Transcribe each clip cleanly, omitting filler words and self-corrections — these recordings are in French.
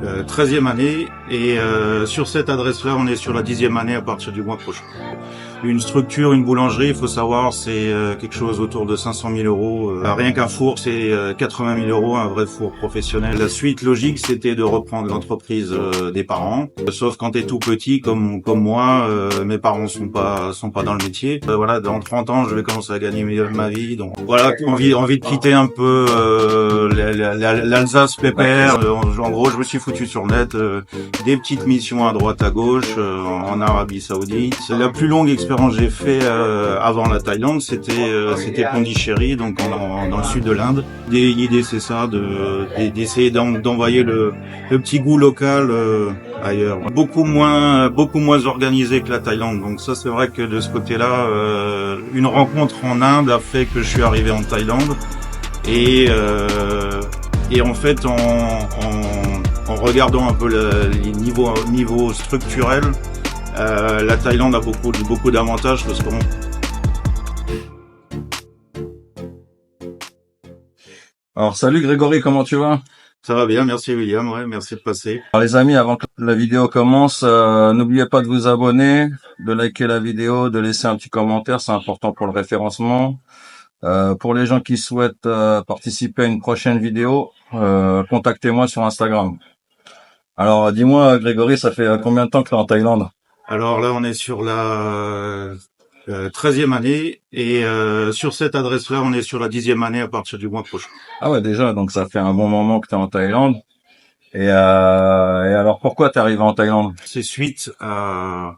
13e année et sur cette adresse-là, on est sur la 10e année à partir du mois prochain. Une structure, une boulangerie, il faut savoir, c'est quelque chose autour de 500 000 euros. Rien qu'un four, c'est 80 000 euros, un vrai four professionnel. La suite logique, c'était de reprendre l'entreprise des parents. Sauf quand t'es tout petit, comme moi, mes parents sont pas dans le métier. Voilà, dans 30 ans, je vais commencer à gagner ma vie. Donc voilà, envie de quitter un peu l'Alsace pépère. En gros, je me suis foutu sur le net, des petites missions à droite à gauche en Arabie Saoudite. La plus longue expérience que j'ai fait avant la Thaïlande, c'était Pondichéry, donc dans le sud de l'Inde. L'idée, c'est ça, d'essayer d'envoyer le petit goût local ailleurs. Beaucoup moins organisé que la Thaïlande. Donc ça, c'est vrai que de ce côté-là, une rencontre en Inde a fait que je suis arrivé en Thaïlande. Et en fait, en regardant un peu les niveaux structurels, la Thaïlande a beaucoup d'avantages parce qu'on... Alors salut Grégory, comment tu vas? Ça va bien, merci William, ouais, merci de passer. Alors les amis, avant que la vidéo commence, n'oubliez pas de vous abonner, de liker la vidéo, de laisser un petit commentaire, c'est important pour le référencement. Pour les gens qui souhaitent participer à une prochaine vidéo, contactez-moi sur Instagram. Alors dis-moi Grégory, ça fait combien de temps que tu es en Thaïlande? Alors là, on est sur la 13e année et sur cette adresse-là, on est sur la 10e année à partir du mois prochain. Ah ouais, déjà, donc ça fait un bon moment que tu es en Thaïlande. Et alors pourquoi t'es arrivé en Thaïlande? C'est suite à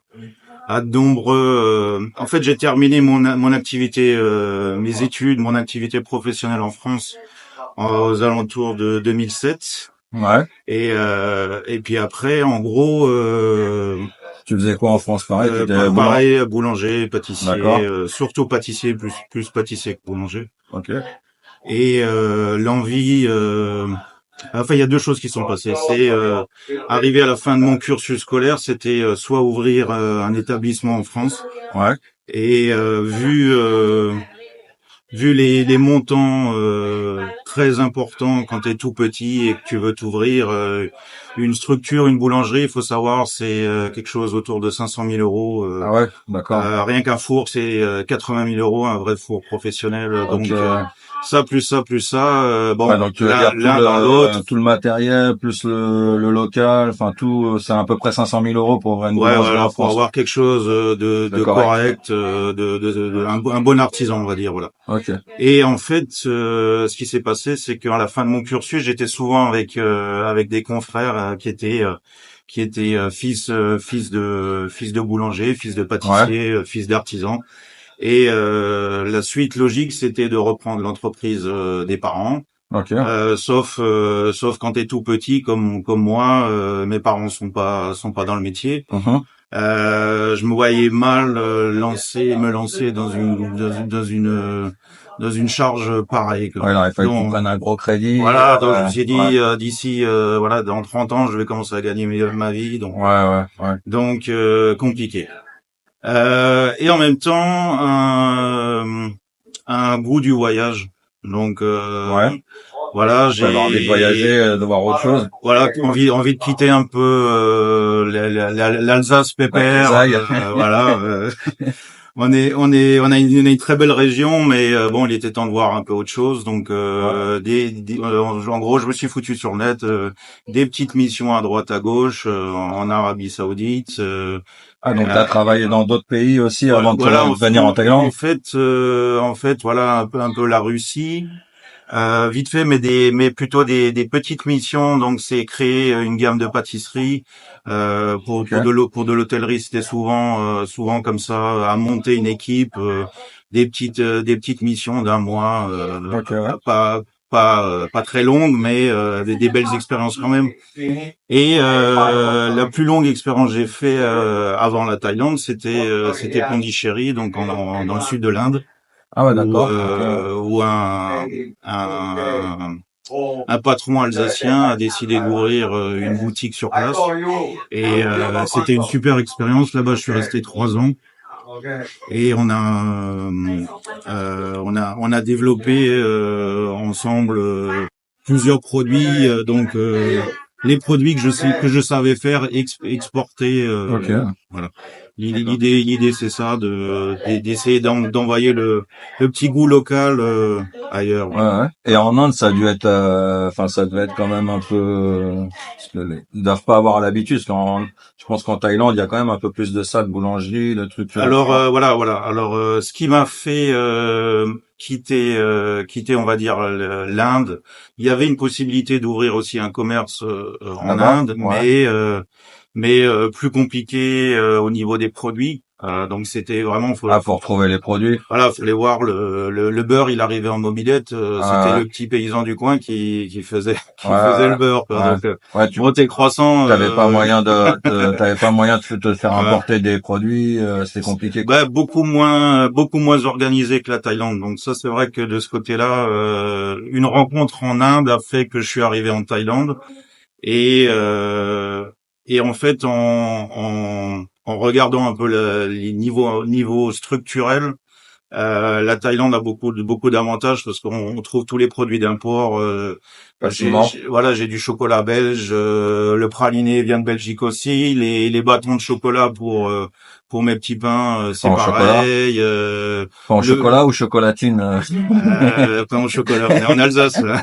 de nombreux... En fait, j'ai terminé mon activité, mes études, mon activité professionnelle en France aux alentours de 2007. Ouais. Et puis après, en gros... Tu faisais quoi en France, pareil? Pareil, boulanger, pâtissier, surtout pâtissier, plus pâtissier que boulanger. Ok. Et l'envie... Enfin, il y a deux choses qui sont passées. C'est arrivé à la fin de mon cursus scolaire, c'était soit ouvrir un établissement en France. Ouais. Et vu les montants très importants quand t'es tout petit et que tu veux t'ouvrir une structure, une boulangerie, il faut savoir, c'est quelque chose autour de 500 000 euros. Ah ouais, d'accord. Rien qu'un four, c'est 80 000 euros, un vrai four professionnel. Donc ça plus ça bon, ouais, donc tu regardes dans l'autre, tout le matériel plus le local, enfin tout, c'est à peu près 500 000 euros pour une boulangerie en France. Pour avoir quelque chose de correct, un bon artisan, on va dire, voilà. Ok. Et en fait, ce qui s'est passé, c'est qu'à la fin de mon cursus, j'étais souvent avec des confrères qui étaient fils de boulanger, fils de pâtissier, fils d'artisan. Et la suite logique, c'était de reprendre l'entreprise des parents. Okay. Sauf quand t'es tout petit, comme moi, mes parents sont pas dans le métier. Je me voyais mal me lancer dans une charge pareille. Ouais, alors il fallait qu'on prenne un gros crédit. Voilà, donc je me suis dit d'ici voilà, dans 30 ans, je vais commencer à gagner ma vie. Donc donc compliqué. Et en même temps un goût du voyage. Donc voilà, j'ai envie de voyager, de voir autre chose. Voilà, envie de quitter un peu l'Alsace pépère. Voilà. On a une très belle région, mais bon, il était temps de voir un peu autre chose. Donc, en gros, je me suis foutu sur le net, des petites missions à droite à gauche en Arabie Saoudite. Donc t'as travaillé dans d'autres pays aussi avant de venir en Thaïlande. En fait, voilà un peu la Russie. Vite fait, mais plutôt des petites missions. Donc c'est créer une gamme de pâtisseries pour de l'hôtellerie. C'était souvent comme ça, à monter une équipe, des petites missions d'un mois, pas très longues, mais des belles expériences quand même. Et la plus longue expérience que j'ai fait avant la Thaïlande, c'était Pondichéry, donc dans le sud de l'Inde. Ah ouais, d'accord. Où un patron alsacien a décidé d'ouvrir une boutique sur place. Et c'était une super expérience. Là-bas, je suis resté 3 ans. Et on a développé ensemble plusieurs produits. Donc les produits que je savais faire exporter. Ok. Voilà. L'idée, c'est ça, d'essayer d'envoyer le petit goût local ailleurs. Ouais, ouais. Et en Inde, ça a dû être, enfin, ça devait être quand même un peu, parce que ils doivent pas avoir l'habitude, parce je pense qu'en Thaïlande, il y a quand même un peu plus de ça, de boulangerie, de trucs. Alors voilà. Alors ce qui m'a fait quitter, on va dire l'Inde, il y avait une possibilité d'ouvrir aussi un commerce en Là-bas, Inde, ouais. mais plus compliqué au niveau des produits. Donc c'était vraiment Ah, pour trouver les produits. voilà, fallait voir le beurre, il arrivait en mobilette, c'était Ouais, le petit paysan du coin qui faisait ouais, qui faisait le ouais, beurre quoi. ouais. Donc Ouais, bon tes croissants t'avais pas moyen de te faire ouais. importer des produits, c'était compliqué, quoi. Bah, beaucoup moins organisé que la Thaïlande. Donc ça, c'est vrai que de ce côté-là, une rencontre en Inde a fait que je suis arrivé en Thaïlande et en fait en regardant un peu les niveaux structurels, la Thaïlande a beaucoup d'avantages parce qu'on trouve tous les produits d'import. Facilement. Voilà, j'ai du chocolat belge, le praliné vient de Belgique aussi, les bâtons de chocolat pour mes petits pains, c'est Pain au chocolat. pareil. Pain au Le chocolat ou chocolatine. pain au chocolat, on est en Alsace, là.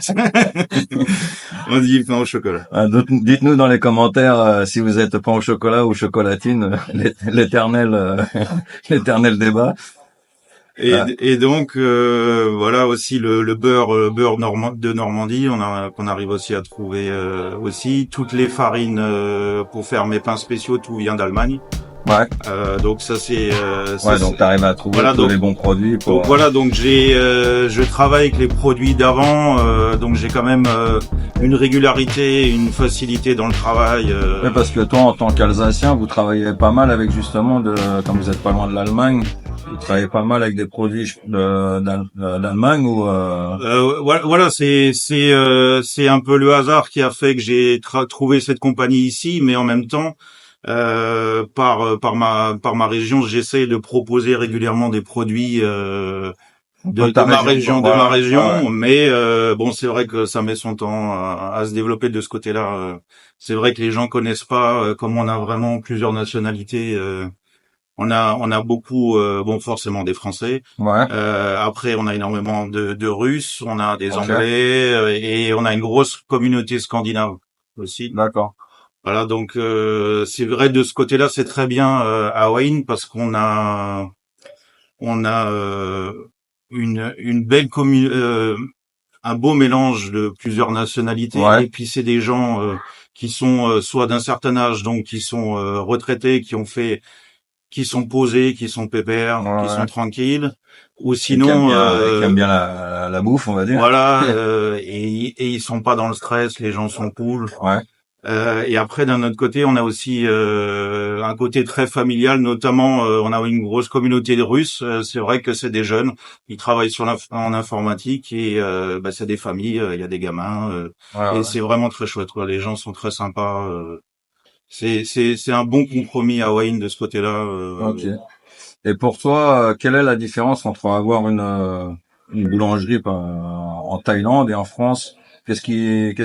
On dit pain au chocolat. Dites-nous dans les commentaires si vous êtes pain au chocolat ou chocolatine, l'éternel, l'éternel débat. Euh, Et donc voilà aussi le beurre de Normandie, qu'on arrive aussi à trouver aussi. Toutes les farines pour faire mes pains spéciaux, tout vient d'Allemagne. ouais, Donc ça ouais, donc t'arrives à trouver voilà tous les bons produits pour. donc je travaille avec les produits d'avant, donc j'ai quand même une régularité, une facilité dans le travail. Ouais, parce que toi, en tant qu'Alsacien, vous travaillez pas mal avec justement comme vous êtes pas loin de l'Allemagne, vous travaillez pas mal avec des produits d'Allemagne ou. Voilà, c'est un peu le hasard qui a fait que j'ai trouvé cette compagnie ici, mais en même temps, par ma région, j'essaie de proposer régulièrement des produits Un peu de ta région, quoi. de ma Voilà. Ouais, ouais. région, mais bon, c'est vrai que ça met son temps à se développer de ce côté-là. C'est vrai que les gens connaissent pas, comme on a vraiment plusieurs nationalités. On a beaucoup, bon, forcément des Français. Ouais. Après, on a énormément de Russes, on a des Ok. Anglais et on a une grosse communauté scandinave aussi. D'accord. Voilà, donc c'est vrai de ce côté-là, c'est très bien à Wayne parce on a une belle un beau mélange de plusieurs nationalités Ouais. et puis c'est des gens qui sont soit d'un certain âge, donc qui sont retraités, qui sont posés, qui sont pépères, Ouais, qui ouais. sont tranquilles, ou Et sinon qui aime bien la bouffe, on va dire. voilà et ils sont pas dans le stress, les gens sont cool. Ouais. Et après d'un autre côté, on a aussi un côté très familial, notamment on a une grosse communauté de Russes. C'est vrai que c'est des jeunes, ils travaillent en informatique et bah, c'est des familles, il y a des gamins Ouais, et ouais. c'est vraiment très chouette. Quoi. Les gens sont très sympas. C'est un bon compromis à Wayne de ce côté-là. Ok. Et pour toi, quelle est la différence entre avoir une boulangerie en Thaïlande et en France? Qu'est-ce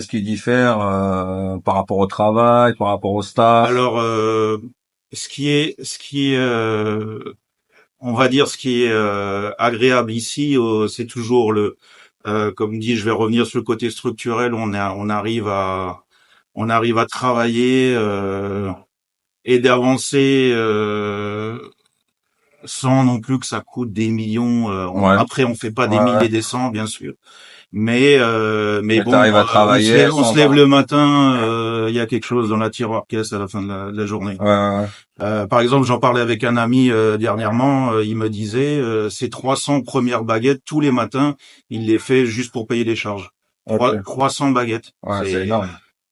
qui diffère par rapport au travail, par rapport au staff? Alors, ce qui est, on va dire, ce qui est agréable ici, c'est toujours comme dit, je vais revenir sur le côté structurel. On arrive à travailler et d'avancer sans non plus que ça coûte des millions. Ouais, Après, on fait pas ouais, des mille ouais. et des cents, bien sûr. Mais Mais bon, t'arrives à travailler on se sans lève pas. le matin, il y a quelque chose dans la tiroir caisse à la fin de la journée. Ouais, ouais, Par exemple, j'en parlais avec un ami dernièrement, il me disait ses 300 premières baguettes tous les matins, il les fait juste pour payer les charges. ouais. Ok. 300 baguettes, Ouais, c'est énorme.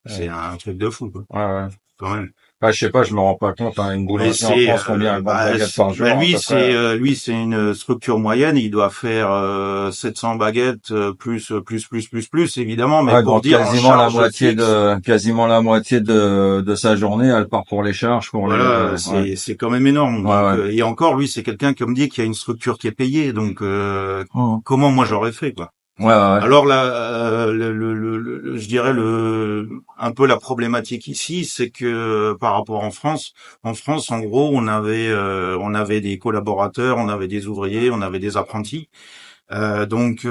c'est Ouais, un truc de fou quoi, ouais, ouais. quand même. Bah, je sais pas, je me rends pas compte, hein, une Mais boulangerie en France, combien elle vend de baguettes par jour, à peu près. lui c'est une structure moyenne, il doit faire 700 baguettes plus évidemment, mais Ouais, pour donc dire en charge fixe. quasiment la moitié de sa journée, elle part pour les charges, pour les, Voilà, ouais, c'est quand même énorme. ouais, Donc ouais. et encore lui, c'est quelqu'un qui me dit qu'il y a une structure qui est payée. Donc Mhm. comment moi j'aurais fait quoi. Ouais, ouais, ouais. Alors là, je dirais un peu la problématique ici, c'est que par rapport en France, en gros, on avait des collaborateurs, on avait des ouvriers, on avait des apprentis. Donc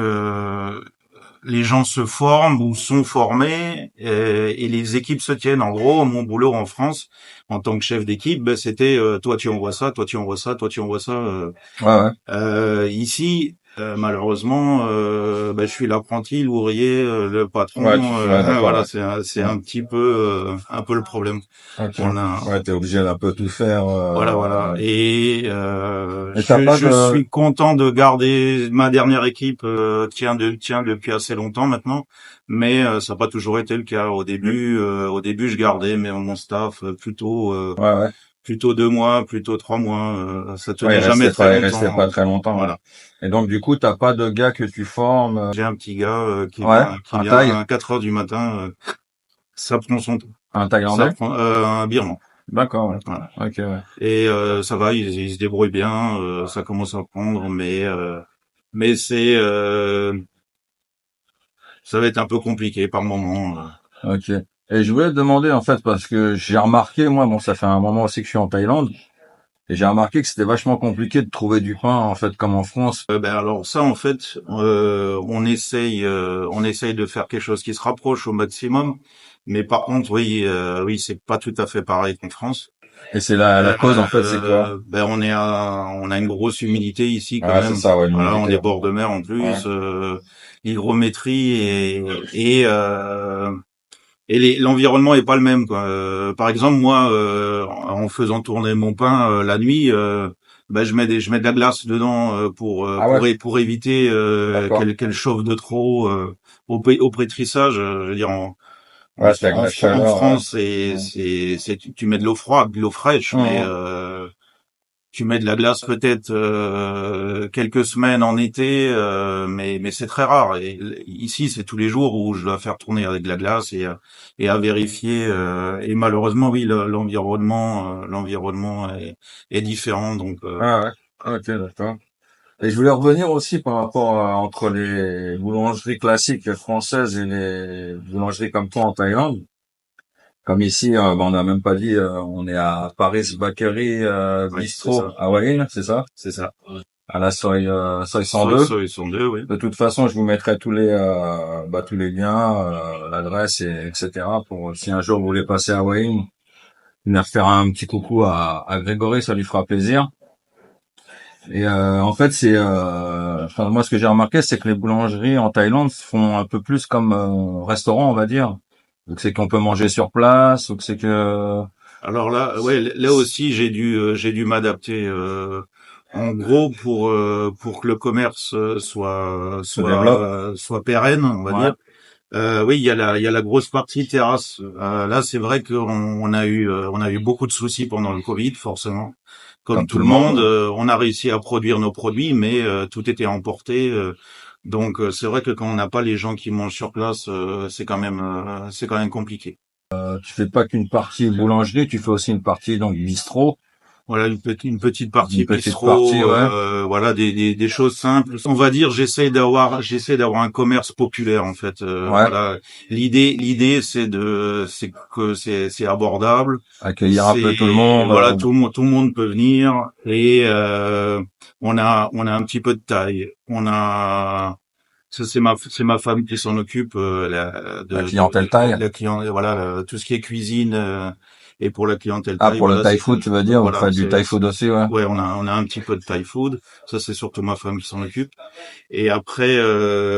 les gens se forment ou sont formés et les équipes se tiennent. En gros, mon boulot en France, en tant que chef d'équipe, ben, c'était toi tu envoies ça, toi tu envoies ça, toi tu envoies ça. Ouais, ouais. Ici, malheureusement, ben, je suis l'apprenti, l'ouvrier, le Ouais, patron. ouais, d'accord, Voilà, ouais. c'est Ouais. un peu le problème. Ok. On a Ouais, t'es obligé d'un peu tout faire. voilà, voilà. Et Et t'as pas je de... suis content de garder ma dernière équipe. Tient depuis assez longtemps maintenant, mais ça n'a pas toujours été le cas. Au début, je gardais mon staff Ouais, ouais. plutôt 2 mois, plutôt 3 mois. Ça Ouais, tenait jamais très il restait longtemps. pas très longtemps, ouais. Voilà. Et donc, du coup, t'as pas de gars que tu formes. J'ai un petit gars Ouais, qui un vient taille, à 4 heures du matin. Ça prend son temps. un Ça Thaïlandais. prend un birman. D'accord, ouais. Voilà. Ok, ouais. Et ça va, il se débrouille bien. Ça commence à prendre, mais ça va être un peu compliqué par moment. Ok. Et je voulais te demander, en fait, parce que j'ai remarqué, moi, bon, ça fait un moment aussi que je suis en Thaïlande, et j'ai remarqué que c'était vachement compliqué de trouver du pain, en fait, comme en France. Ben alors ça, en fait, on essaye de faire quelque chose qui se rapproche au maximum. Mais par contre, oui, c'est pas tout à fait pareil qu'en France. Et c'est la cause, en fait, c'est quoi? Ben on a une grosse humidité ici quand Ah, c'est même. ça, ouais, Voilà, on l'humidité. est bord de mer en Ouais. plus. L'hygrométrie et l'environnement est pas le même quoi. Par exemple moi en faisant tourner mon pain la nuit ben je mets de la glace dedans Ah ouais, pour éviter d'accord. qu'elle chauffe de trop au pétrissage. Je veux dire Ouais, c'est avec la En chaleur, ouais. France tu mets de l'eau froide, de l'eau fraîche mais Mhm. tu mets de la glace peut-être quelques semaines en été, mais c'est très rare. Et ici, c'est tous les jours où je dois faire tourner avec de la glace et à vérifier. Et malheureusement, oui, l'environnement est différent. Donc, Ah ouais. Ok, d'accord. Et je voulais revenir aussi par rapport entre les boulangeries classiques françaises et les boulangeries comme toi en Thaïlande. Comme ici, ben, on n'a même pas dit, on est à Paris Bakery oui, c'est Bistro ça, à Hua c'est ça? c'est ça. À la Soi 102. Ils sont deux, oui. De toute façon, je vous mettrai tous les liens, l'adresse et etc. pour si un jour vous voulez passer à Hua venir faire un petit coucou à Grégory, ça lui fera plaisir. Et en fait, enfin moi ce que j'ai remarqué, c'est que les boulangeries en Thaïlande font un peu plus comme restaurant, on va dire. Donc c'est qu'on peut manger sur place, ou que c'est que Alors là, ouais, là aussi, j'ai dû m'adapter. En gros, pour que le commerce se développe. soit pérenne, on va Ouais, dire. Oui, il y a la grosse partie terrasse. Là, c'est vrai on a eu beaucoup de soucis pendant le Covid, forcément. Comme comme tout tout le le monde. monde, on a réussi à produire nos produits, mais tout était emporté. Donc, c'est vrai que quand on n'a pas les gens qui mangent sur place, c'est quand même compliqué. Tu fais pas qu'une partie boulangerie, tu fais aussi une partie donc bistrot, Voilà, une petite partie une petite partie, bistrot, ouais. voilà, des choses simples. On va dire, j'essaie d'avoir un commerce populaire en fait. Ouais, Voilà, l'idée, c'est que c'est abordable. accueillir un peu tout le monde. Voilà, tout le monde peut venir et on a un petit peu de taille. Ça c'est ma femme qui s'en occupe La clientèle taille. la client voilà tout ce qui est cuisine et pour la clientèle Ah, taille pour le voilà Thai food, tu veux dire, vous voilà faites du Thai food aussi, ouais. ouais on a un petit peu de Thai food, ça c'est surtout ma femme qui s'en occupe et après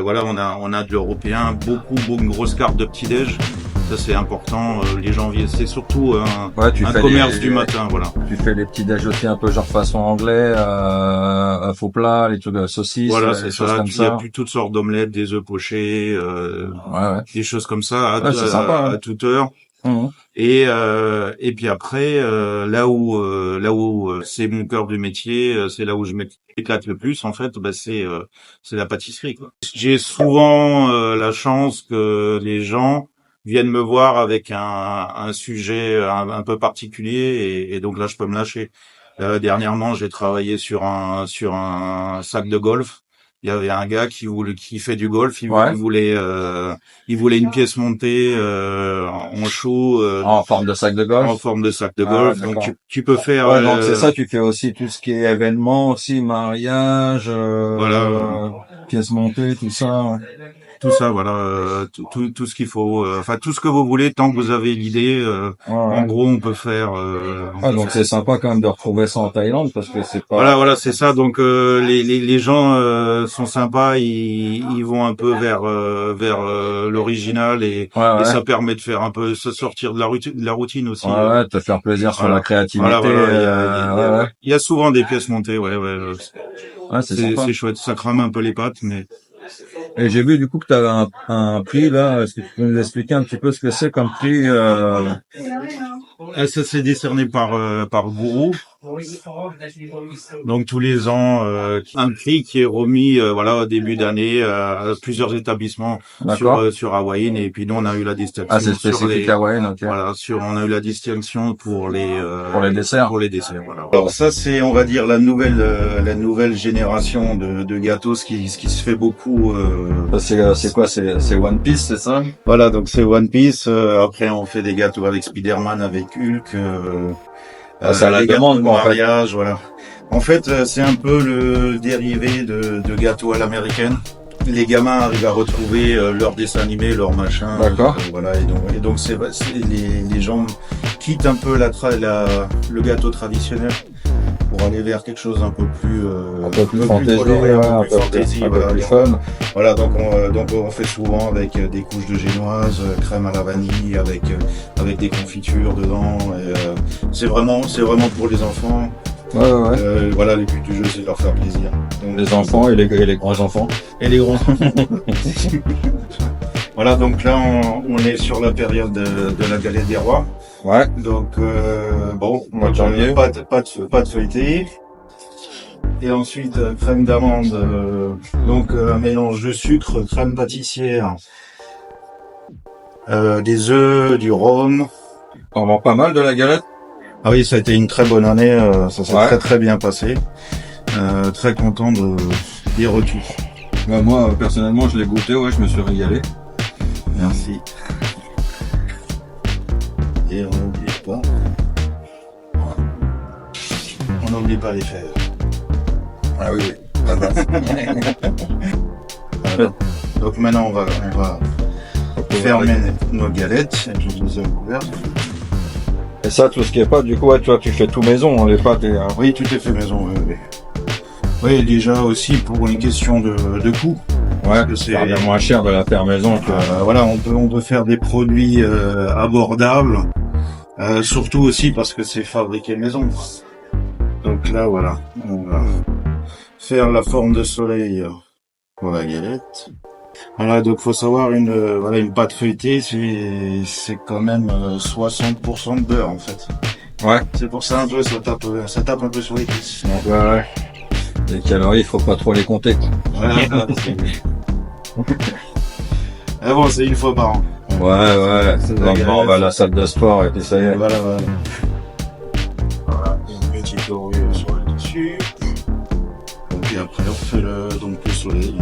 voilà on a de l'européen, une grosse carte de petit déj, ça c'est important, les gens viennent, c'est surtout Ouais, un commerce du matin, voilà. tu fais les petits déj aussi un peu genre façon anglais, faux plat, les trucs de saucisses, Voilà, c'est les choses ça. comme Il y a ça. plus toutes sortes d'omelettes, des œufs pochés, Ouais, ouais. des choses comme ça Ouais, c'est sympa, à toute heure. hein. Mhm. Et puis après, là où c'est mon cœur du métier, c'est là où je m'éclate le plus en fait, bah c'est la pâtisserie quoi. J'ai souvent la chance que les gens viennent me voir avec un sujet un peu particulier et donc là je peux me lâcher. Dernièrement, j'ai travaillé sur un sac de golf. Il y avait un gars qui fait du golf, Ouais. il voulait une pièce montée en chaux En forme de sac de golf. en forme de sac de Ah, golf. d'accord. Donc tu peux faire Ouais, donc c'est ça, tu fais aussi tout ce qui est événements, aussi mariage, voilà pièces montées, tout ça. Ouais. tout ça, voilà tout ce qu'il faut, enfin tout ce que vous voulez tant que vous avez l'idée. Ouais, En ouais. gros, on peut faire. Ah, donc c'est sympa quand même de retrouver ça en Thaïlande parce que c'est pas. Voilà, c'est ça. Donc les gens sont sympas, ils vont un peu vers l'original Ouais, et ouais. ça permet de faire un peu se sortir de la routine aussi. Ouais, ouais, te faire plaisir sur Voilà. la créativité. Voilà. Ouais, Il y a souvent des pièces montées, ouais. ouais, c'est sympa. C'est chouette. Ça crame un peu les pattes, mais Et j'ai vu du coup que tu avais un prix là. Est-ce que tu peux nous expliquer un petit peu ce que c'est comme prix ça c'est décerné par Gourou. Donc tous les ans, un prix qui est remis voilà au début d'année à plusieurs établissements D'accord. sur Hawaïn, et puis nous on a eu la distinction Ah, c'est sur spécifique les hawaïen, ok. voilà on a eu la distinction pour les desserts. pour les desserts, voilà. Alors ça c'est, on va dire, la nouvelle génération de gâteaux, ce qui se fait beaucoup. C'est quoi? C'est One Piece, c'est ça? Voilà, donc c'est One Piece. Après on fait des gâteaux avec Spider-Man, avec Hulk. C'est à la les gâteaux demande, de quoi, en fait. mariage, voilà. En fait, c'est un peu le dérivé de gâteaux à l'américaine. Les gamins arrivent à retrouver leur dessin animé, leur machin. D'accord. Voilà, et donc les gens quittent un peu le gâteau traditionnel pour aller vers quelque chose un peu plus fantaisie, coloré, ouais, un peu plus fantaisie, un peu voilà. plus fun. Voilà, donc on fait souvent avec des couches de génoise, crème à la vanille, avec des confitures dedans. Et, c'est vraiment pour les enfants. Ouais. Voilà, le but du jeu, c'est de leur faire plaisir. Donc, Les enfants et les grands enfants. et les grands. Voilà, donc là on est sur la période de la galette des rois. Ouais. Donc bon, Mois de janvier. pas de feuilleté. Et ensuite crème d'amande, donc un mélange de sucre, crème pâtissière, des œufs, du rhum. On vend pas mal de la galette. Ah oui, ça a été une très bonne année, ça s'est Ouais. très bien passé. Très content des retours. Bah, moi, personnellement, je l'ai goûté, ouais, je me suis régalé. Merci. Et on n'oublie pas. On n'oublie pas les fèves. Ah oui. Voilà. Donc maintenant on va fermer nos galettes avec le deuxième couvercle. Et ça, tout ce qui est pâte, du coup, ouais, tu fais tout maison, les pâtes et... Oui, tout est fait maison. Oui, déjà aussi pour une question de coût. Ouais, que c'est bien moins cher de la faire maison que... Voilà, on peut faire des produits abordables, surtout aussi parce que c'est fabriqué maison. Donc là, voilà, on va faire la forme de soleil pour la galette. Voilà, donc faut savoir une pâte feuilletée, c'est quand même 60% de beurre en fait. Ouais. C'est pour ça un peu ça tape un peu sur les cuisses. Donc, ouais. Les calories, il faut pas trop les compter, quoi. Voilà. Mais bon, c'est une fois par an. Ouais. Donc, on va à la salle de sport et puis ça y est. Voilà. Voilà, une petite dorure sur le dessus. Et après on fait le soleil.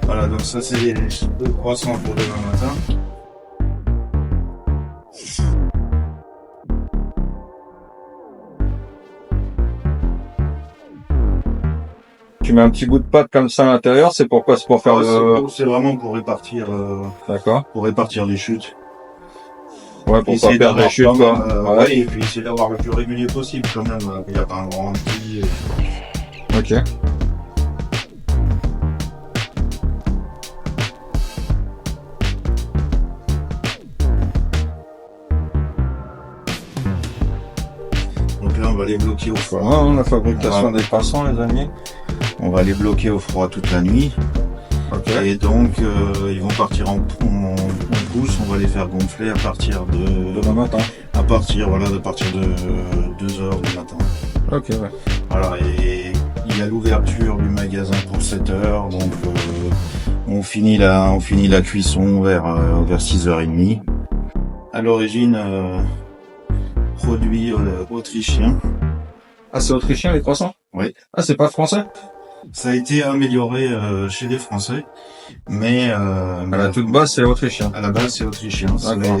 Voilà, donc ça c'est les 2 croissants pour demain matin. Tu mets un petit bout de pâte comme ça à l'intérieur, c'est pourquoi? C'est pour faire C'est vraiment pour répartir D'accord. les chutes. Ouais, pour pas Essayer perdre les d'avoir chutes, quand quoi. même, Ouais. ouais, et puis essayer d'avoir le plus régulier possible quand même. Il n'y a pas un grand petit. Ok. Donc là on va les bloquer au froid. Ouais, la fabrication des croissants, les amis. On va les bloquer au froid toute la nuit. Ok. Et donc ils vont partir en pousse. On va les faire gonfler à partir Demain matin. de partir de 2 heures du matin. Ok, ouais. Voilà, et il y a l'ouverture du magasin pour 7 heures, donc On finit la cuisson vers 6h30. À l'origine, produit autrichien. Ah, c'est autrichien les croissants? Oui. Ah, c'est pas français? Ça a été amélioré chez les Français, mais À la toute base, c'est autrichien. à la base c'est autrichien. D'accord.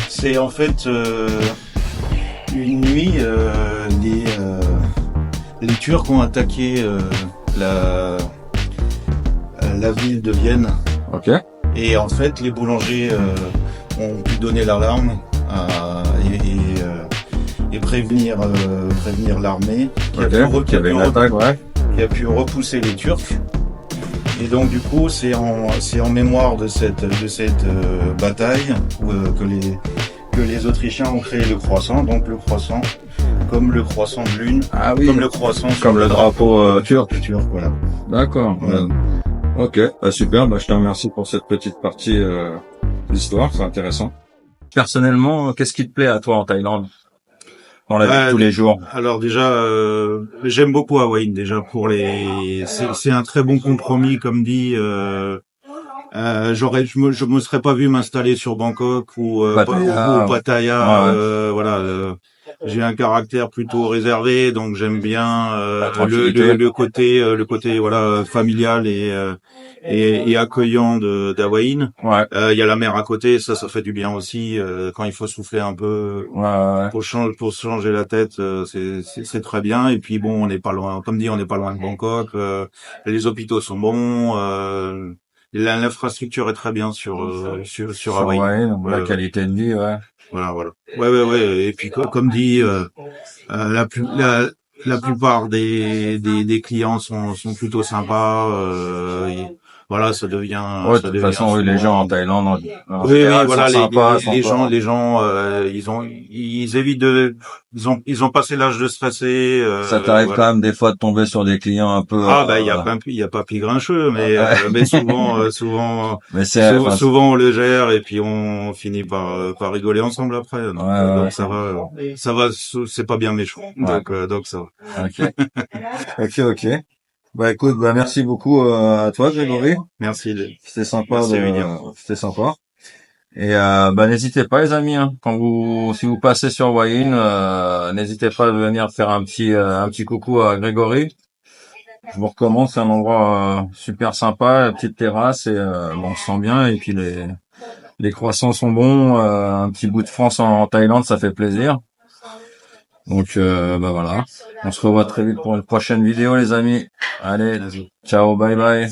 C'est en fait une nuit les Turcs ont attaqué la ville de Vienne. Ok. Et en fait, les boulangers ont pu donner l'alarme et prévenir l'armée qui Ok. Qui avait une attaque, ouais. a pu repousser les Turcs. Et donc du coup, c'est en mémoire de cette bataille que les Autrichiens ont créé le croissant. Donc le croissant, comme le croissant de lune, Ah oui. comme le croissant sur Comme le drapeau turc. voilà. D'accord. Voilà. Ok, super. Bah, je te remercie pour cette petite partie d'histoire, c'est intéressant. Personnellement, qu'est-ce qui te plaît à toi en Thaïlande dans la vie de tous les jours? Alors déjà, j'aime beaucoup Hawaï déjà c'est un très bon compromis comme dit. Je me serais pas vu m'installer sur Bangkok ou Pattaya. Ouais. Voilà, j'ai un caractère plutôt réservé, donc j'aime bien La tranquillité. le côté voilà familial et accueillant d'Hawaï. Ouais. Il y a la mer à côté, ça fait du bien aussi quand il faut souffler un peu. Ouais. Pour changer la tête, c'est très bien. Et puis bon, on n'est pas loin, comme dit, on n'est pas loin de Bangkok. Les hôpitaux sont bons. L'infrastructure est très bien sur Hawaï. Ouais, donc la Ouais, qualité de vie, ouais. voilà. Ouais. Et puis comme dit, la plupart des clients sont plutôt sympas. Voilà, Ouais, de ça toute devient façon, oui, les gens en Thaïlande, en oui, général, voilà, sont sympas, sont pas... les gens, ils évitent ils ont passé l'âge de stresser. Ça t'arrive Voilà. quand même des fois de tomber sur des clients un peu... Ah ben il y a pas plus grincheux, mais mais c'est... Enfin, souvent on le gère et puis on finit par rigoler ensemble après. Donc ça va, c'est pas bien méchant. Ouais. Donc ça va. Ok. Bah écoute, bah merci beaucoup à toi, Grégory. Merci. C'était sympa Merci, William. c'était sympa. Et bah n'hésitez pas les amis, hein, si vous passez sur Hua Hin, n'hésitez pas à venir faire un petit coucou à Grégory. Je vous recommande, c'est un endroit super sympa, petite terrasse et bon, on se sent bien et puis les croissants sont bons, un petit bout de France en Thaïlande, ça fait plaisir. Donc bah voilà, on se revoit très vite pour une prochaine vidéo les amis. Allez, ciao, bye bye.